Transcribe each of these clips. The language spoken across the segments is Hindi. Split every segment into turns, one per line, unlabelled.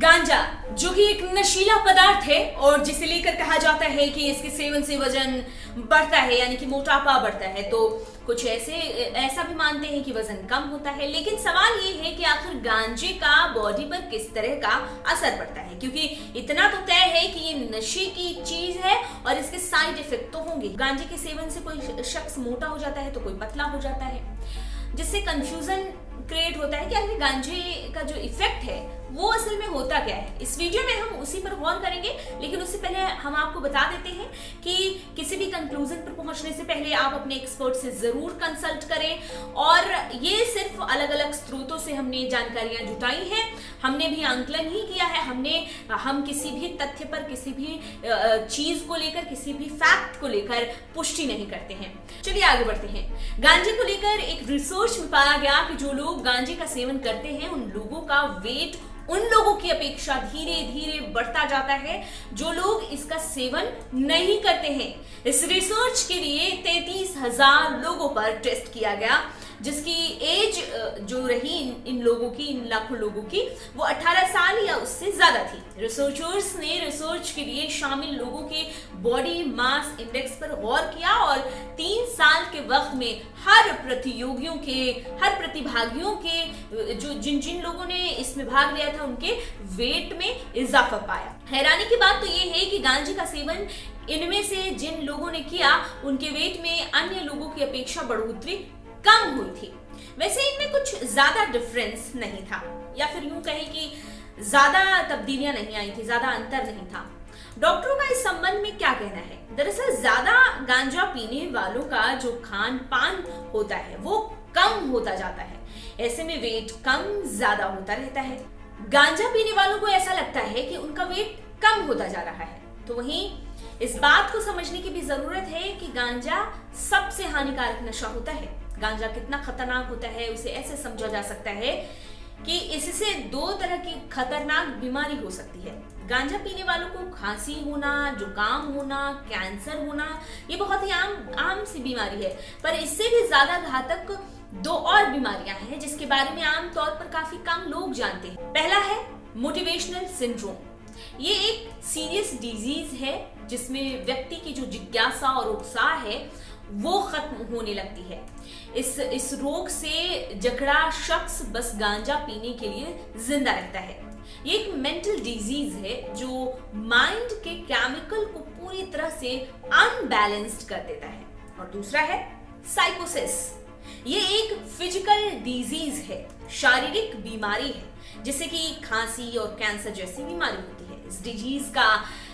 गांजा जो कि एक नशीला पदार्थ है और जिसे लेकर कहा जाता है कि इसके सेवन से वजन बढ़ता है, यानी कि मोटापा बढ़ता है। तो कुछ ऐसा भी मानते हैं कि वजन कम होता है। लेकिन सवाल ये है कि आखिर गांजे का बॉडी पर किस तरह का असर पड़ता है, क्योंकि इतना तो तय है कि ये नशे की चीज है और इसके साइड इफेक्ट तो होंगे। गांजे के सेवन से कोई शख्स मोटा हो जाता है तो कोई पतला हो जाता है, जिससे कंफ्यूजन क्रिएट होता है कि आखिर गांजे का जो इफेक्ट है वो असल में होता क्या है। इस वीडियो में हम उसी पर गौर करेंगे, लेकिन उससे पहले हम आपको बता देते हैं कि किसी भी कंक्लूजन पर पहुंचने से पहले आप अपने एक्सपर्ट से जरूर कंसल्ट करें। और ये सिर्फ अलग अलग स्रोतों से हमने जानकारियां जुटाई हैं, हमने भी आंकलन ही किया है। हम किसी भी तथ्य पर, किसी भी चीज को लेकर, किसी भी फैक्ट को लेकर पुष्टि नहीं करते हैं। चलिए आगे बढ़ते हैं। गांजे को लेकर एक रिसर्च में पाया गया कि जो लोग गांजे का सेवन करते हैं उन लोगों का वेट उन लोगों की अपेक्षा धीरे धीरे बढ़ता जाता है जो लोग इसका सेवन नहीं करते हैं। इस रिसर्च के लिए 33,000 लोगों पर टेस्ट किया गया, जिसकी एज जो रही इन लोगों की, इन लाखों लोगों की, वो 18 साल या उससे ज्यादा थी। रिसर्चर्स ने रिसर्च के लिए शामिल लोगों के बॉडी मास इंडेक्स पर गौर किया और 3 साल के वक्त में हर प्रतिभागियों के जिन लोगों ने इसमें भाग लिया था उनके वेट में इजाफा पाया। हैरानी की बात तो ये है कि गांजे का सेवन इनमें से जिन लोगों ने किया उनके वेट में अन्य लोगों की अपेक्षा बढ़ोतरी कम हुई थी। वैसे इनमें कुछ ज्यादा डिफरेंस नहीं था, या फिर यूं कहें कि ज्यादा तब्दीलियां नहीं आई थी, ज्यादा अंतर नहीं था। डॉक्टरों का इस संबंध में क्या कहना है? दरअसल ज्यादा गांजा पीने वालों का जो खान पान होता है वो कम होता जाता है। ऐसे में वेट कम ज्यादा होता रहता है। गांजा पीने वालों को ऐसा लगता है कि उनका वेट कम होता जा रहा है। तो वहीं इस बात को समझने की भी जरूरत है कि गांजा सबसे हानिकारक नशा होता है। गांजा कितना खतरनाक होता है उसे ऐसे समझा जा सकता है कि इससे 2 तरह की खतरनाक बीमारी हो सकती है। गांजा पीने वालों को खांसी होना, जुकाम होना, कैंसर होना, ये बहुत ही आम सी बीमारी है। पर इससे भी ज्यादा घातक 2 और बीमारियां हैं जिसके बारे में आमतौर पर काफी कम लोग जानते हैं। पहला है मोटिवेशनल सिंड्रोम। ये एक सीरियस डिजीज है जिसमें व्यक्ति की जो जिज्ञासा और उत्साह है वो खत्म होने लगती है। इस रोग से जकड़ा शख्स बस गांजा पीने के लिए जिंदा रहता है। ये एक मेंटल डिजीज है जो माइंड के केमिकल को पूरी तरह से अनबैलेंस्ड कर देता है। और दूसरा है साइकोसिस। ये एक फिजिकल डिजीज है, शारीरिक बीमारी है, जैसे कि खांसी और कैंसर जैसी बीमारी होती है। इस डिजीज का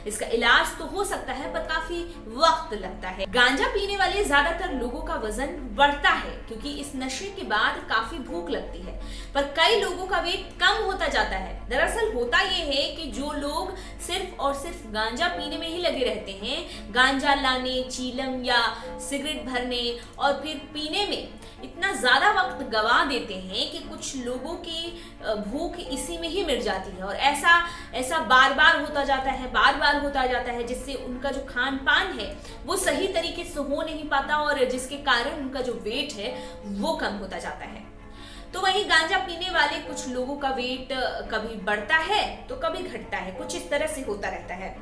इसका इलाज तो हो सकता है पर काफी वक्त लगता है। गांजा पीने वाले ज्यादातर लोगों का वजन बढ़ता है क्योंकि इस नशे के बाद काफी भूख लगती है, पर कई लोगों का वेट कम होता जाता है। दरअसल होता यह है कि जो लोग सिर्फ और सिर्फ गांजा पीने में ही लगे रहते हैं, गांजा लाने, चीलम या सिगरेट भरने और फिर पीने में इतना ज्यादा वक्त गवा देते हैं कि कुछ लोगों की भूख इसी में ही मिट जाती है। और ऐसा बार बार होता जाता है जिससे उनका जो खान पान है वो सही तरीके से हो नहीं पाता और जिसके कारण उनका जो वेट है वो कम होता जाता है। तो वहीं गांजा पीने वाले कुछ लोगों का वेट कभी बढ़ता है तो कभी घटता है, कुछ इस तरह से होता रहता है।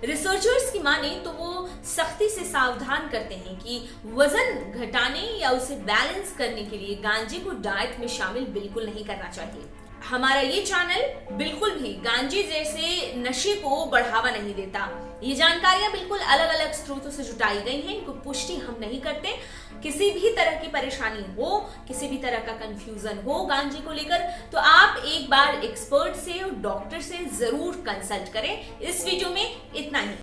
रिसर्चर्स की माने तो वो सख्ती से सावधान करते हैं कि वजन घटाने या उसे बैलेंस करने के लिए गांजे को डाइट में शामिल बिल्कुल नहीं करना चाहिए। हमारा ये चैनल बिल्कुल भी गांजे जैसे नशे को बढ़ावा नहीं देता। ये जानकारियां बिल्कुल अलग अलग स्रोतों से जुटाई गई हैं, इनको पुष्टि हम नहीं करते। किसी भी तरह की परेशानी हो, किसी भी तरह का कंफ्यूजन हो गांजे को लेकर, तो आप एक बार एक्सपर्ट से और डॉक्टर से जरूर कंसल्ट करें। इस वीडियो में इतना ही।